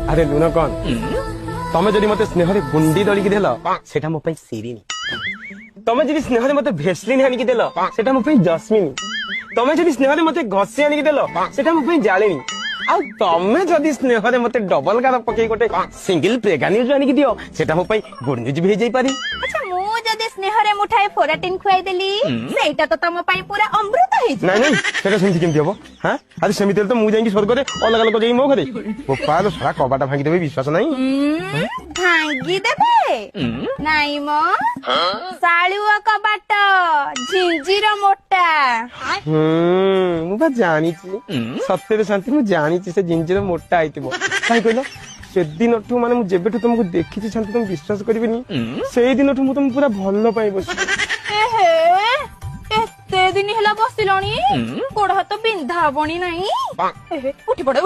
अरे लुना कौन तमे जदि मते स्नेह रे गुंडी दलिकी देल सेटा मो पई सिरिनी तमे जदि स्नेह रे मते भेसलिन आनिकी देल सेटा मो पई जस्मिन तमे जदि स्नेह रे मते घसी आनिकी देल सेटा मो पई जालिनी आ तमे जदि स्नेह रे मते डबल गार पकई गोटे सिंगल प्रेगा न्यूज आनिकी दियो सेटा मो पई गुड न्यूज भी जाई पारी। अच्छा मु जदि स्नेह रे मुठाए फोराटिन खुआई देली सेटा तो तम पई पूरा अमृत हे नहीं नहीं सेटा सेमति केमति हबो हां अरे सेमिति तो मु जाईकी स्वर्ग रे अलग अलग जाई मो घरे गोपाल सारा कबाटा भांगी देबे विश्वास नहीं भांगी देबे नहीं मो साळुआ कबाट झिंजीर मोटा मु बा जानी सत्य शांति मु जानी से जिंजर मोटा आइतिबो काई कहलो से दिन माने मु जेबेठु तुमको देखि शांति तुम विश्वास करिबेनी से दिन मु तुम पूरा भल पाई बस एहे एते दिन हला बसिलणी गोड़ हाथ बिंधा बणी नाही एहे उठी पड़